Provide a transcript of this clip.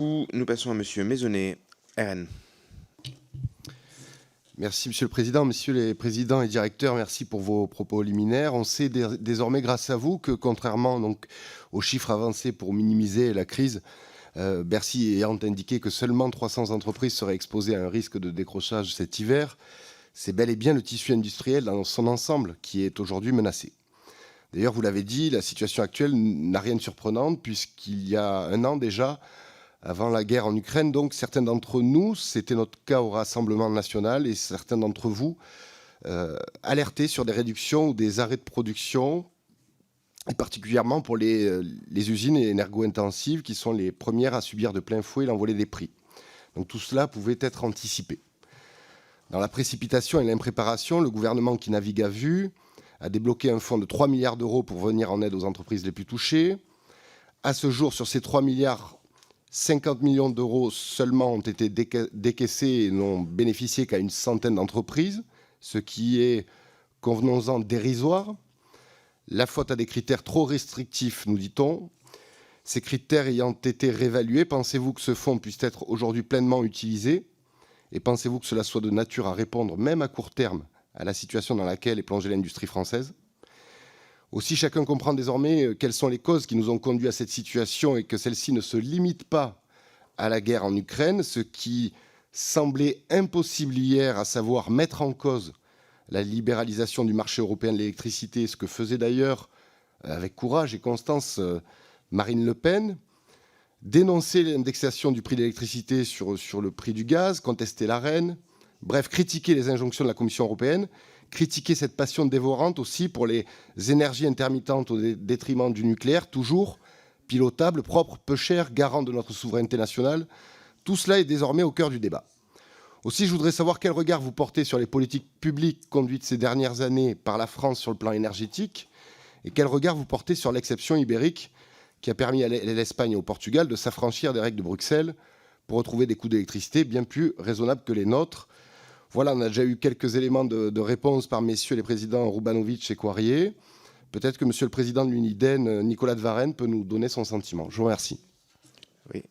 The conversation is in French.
Nous passons à Monsieur Maisonnet, RN. Merci Monsieur le Président, Messieurs les Présidents et Directeurs, merci pour vos propos liminaires. On sait désormais grâce à vous que contrairement donc, aux chiffres avancés pour minimiser la crise, Bercy ayant indiqué que seulement 300 entreprises seraient exposées à un risque de décrochage cet hiver, c'est bel et bien le tissu industriel dans son ensemble qui est aujourd'hui menacé. D'ailleurs, vous l'avez dit, la situation actuelle n'a rien de surprenant puisqu'il y a un an déjà, avant la guerre en Ukraine, donc certains d'entre nous, c'était notre cas au Rassemblement national, et certains d'entre vous alertaient sur des réductions ou des arrêts de production, et particulièrement pour les usines énergo-intensives qui sont les premières à subir de plein fouet l'envolée des prix. Donc tout cela pouvait être anticipé. Dans la précipitation et l'impréparation, le gouvernement qui navigue à vue a débloqué un fonds de 3 milliards d'euros pour venir en aide aux entreprises les plus touchées. À ce jour, sur ces 3 milliards, 50 millions d'euros seulement ont été décaissés et n'ont bénéficié qu'à une centaine d'entreprises, ce qui est, convenons-en, dérisoire. La faute à des critères trop restrictifs, nous dit-on. Ces critères ayant été réévalués, pensez-vous que ce fonds puisse être aujourd'hui pleinement utilisé? Et pensez-vous que cela soit de nature à répondre, même à court terme, à la situation dans laquelle est plongée l'industrie française? Aussi, chacun comprend désormais quelles sont les causes qui nous ont conduits à cette situation et que celle-ci ne se limite pas à la guerre en Ukraine, ce qui semblait impossible hier, à savoir mettre en cause la libéralisation du marché européen de l'électricité, ce que faisait d'ailleurs avec courage et constance Marine Le Pen, dénoncer l'indexation du prix de l'électricité sur le prix du gaz, contester l'Arenh, bref, critiquer les injonctions de la Commission européenne, critiquer cette passion dévorante aussi pour les énergies intermittentes au détriment du nucléaire, toujours pilotable, propre, peu cher, garant de notre souveraineté nationale. Tout cela est désormais au cœur du débat. Aussi, je voudrais savoir quel regard vous portez sur les politiques publiques conduites ces dernières années par la France sur le plan énergétique et quel regard vous portez sur l'exception ibérique qui a permis à l'Espagne et au Portugal de s'affranchir des règles de Bruxelles pour retrouver des coûts d'électricité bien plus raisonnables que les nôtres. Voilà, on a déjà eu quelques éléments de réponse par messieurs les présidents Roubanovic et Coirier. Peut-être que monsieur le président de l'Uniden, Nicolas de Varenne, peut nous donner son sentiment. Je vous remercie.